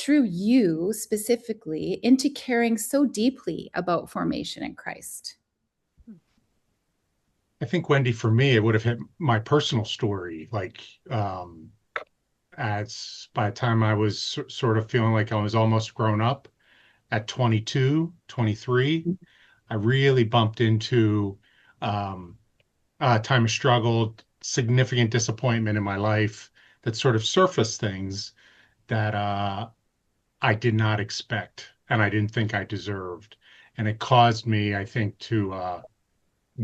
drew you specifically into caring so deeply about formation in Christ? I think, Wendy, for me, it would have hit my personal story. As by the time I was sort of feeling like I was almost grown up at 22, 23, I really bumped into um, a time of struggle, significant disappointment in my life that sort of surfaced things that I did not expect and I didn't think I deserved. And it caused me, I think, to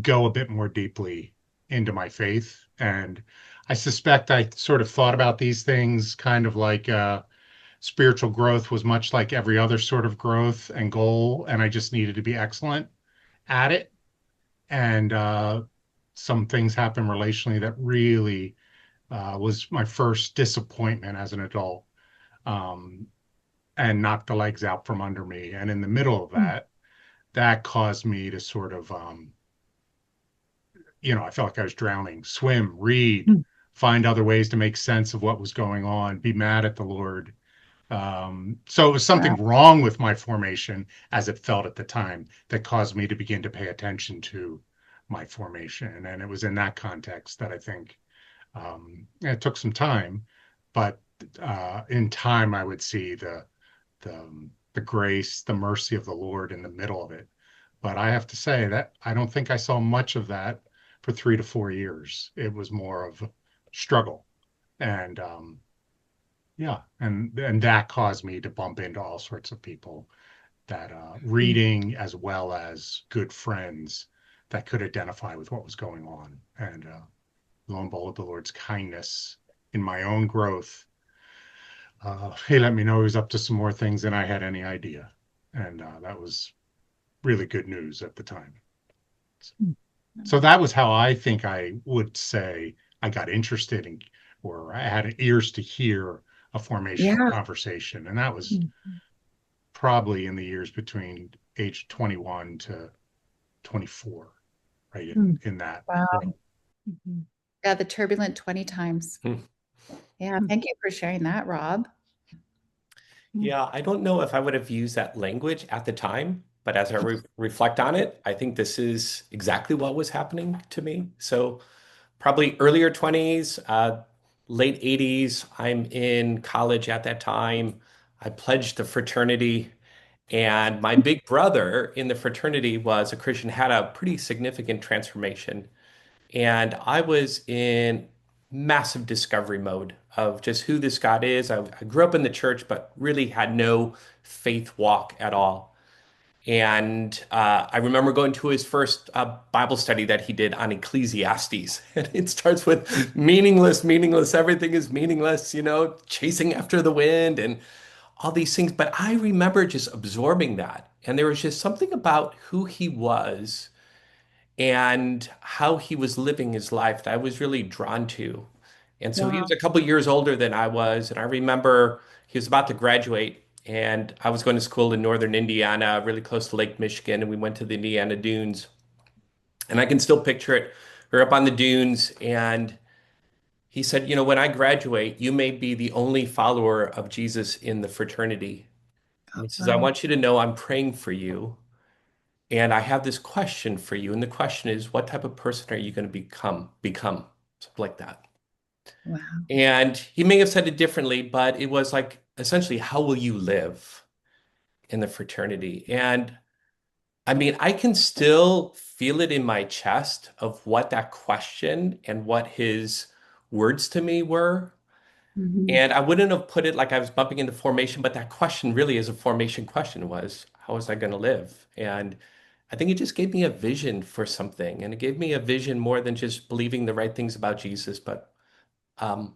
go a bit more deeply into my faith. And I suspect I sort of thought about these things kind of like spiritual growth was much like every other sort of growth and goal. And I just needed to be excellent at it. And some things happened relationally that really was my first disappointment as an adult, um, and knocked the legs out from under me. And in the middle of that, that caused me to sort of I felt like I was drowning, swim, read, find other ways to make sense of what was going on, be mad at the Lord. So it was Wow. something wrong with my formation as it felt at the time that caused me to begin to pay attention to my formation. And it was in that context that I think it took some time, but in time I would see the grace, the mercy of the Lord in the middle of it. But I have to say that I don't think I saw much of that for 3 to 4 years. It was more of a struggle. And yeah, and that caused me to bump into all sorts of people that reading as well as good friends that could identify with what was going on. And lo and behold, the Lord's kindness in my own growth, he let me know he was up to some more things than I had any idea. And that was really good news at the time. So that was how I think I would say I got interested in, or I had ears to hear a formational Yeah. conversation. And that was probably in the years between age 21 to 24, right in that Wow. realm. Yeah, the turbulent 20 times. Hmm. Yeah, thank you for sharing that, Rob. Yeah, I don't know if I would have used that language at the time, but as I reflect on it, I think this is exactly what was happening to me. So probably earlier 20s, late 80s, I'm in college at that time. I pledged the fraternity, and my big brother in the fraternity was a Christian, had a pretty significant transformation. And I was in massive discovery mode of just who this God is. I grew up in the church, but really had no faith walk at all. And I remember going to his first Bible study that he did on Ecclesiastes. And it starts with meaningless, meaningless, everything is meaningless, chasing after the wind and all these things. But I remember just absorbing that. And there was just something about who he was and how he was living his life that I was really drawn to. And so he was Wow. a couple years older than I was. And I remember he was about to graduate, and I was going to school in northern Indiana, really close to Lake Michigan. And we went to the Indiana Dunes. And I can still picture it. We're up on the dunes, and he said, when I graduate, you may be the only follower of Jesus in the fraternity. And he says, I Wow. want you to know I'm praying for you. And I have this question for you. And the question is, what type of person are you going to become? Something like that. Wow. And he may have said it differently, but it was like essentially, how will you live in the fraternity? And I mean, I can still feel it in my chest of what that question and what his words to me were. Mhm. And I wouldn't have put it like I was bumping into formation, but that question really is a formation question was, how was I going to live? And I think it just gave me a vision for something. And it gave me a vision more than just believing the right things about Jesus, but what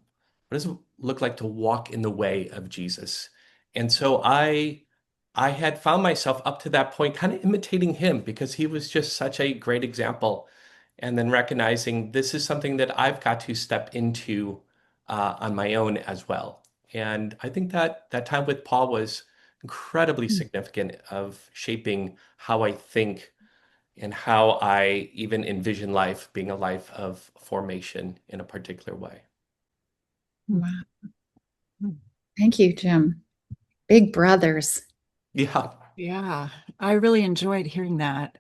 does it look like to walk in the way of Jesus? And so I had found myself up to that point kind of imitating him because he was just such a great example. And then recognizing this is something that I've got to step into on my own as well. And I think that that time with Paul was incredibly significant of shaping how I think and how I even envision life being a life of formation in a particular way. Wow. Thank you, Jim. Big brothers. Yeah. Yeah, I really enjoyed hearing that.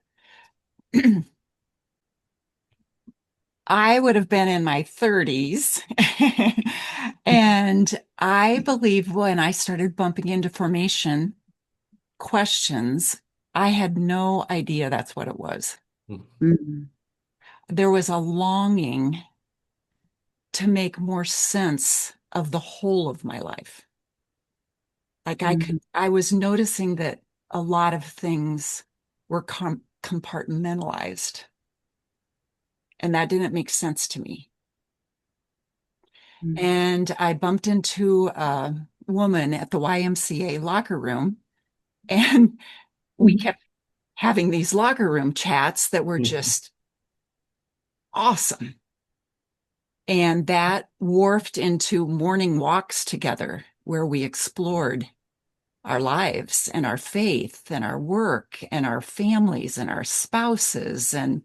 I would have been in my 30s. And I believe when I started bumping into formation questions, I had no idea that's what it was. Mm. There was a longing to make more sense of the whole of my life. Like I was noticing that a lot of things were compartmentalized, and that didn't make sense to me. Mm. And I bumped into a woman at the YMCA locker room, and we kept having these locker room chats that were just awesome. And that morphed into morning walks together where we explored our lives and our faith and our work and our families and our spouses. And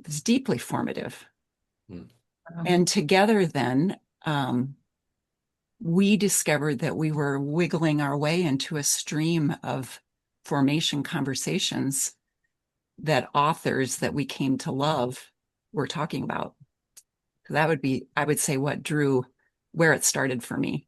it was deeply formative. And together then, we discovered that we were wiggling our way into a stream of formation conversations that authors that we came to love were talking about. That would be, I would say, what drew where it started for me.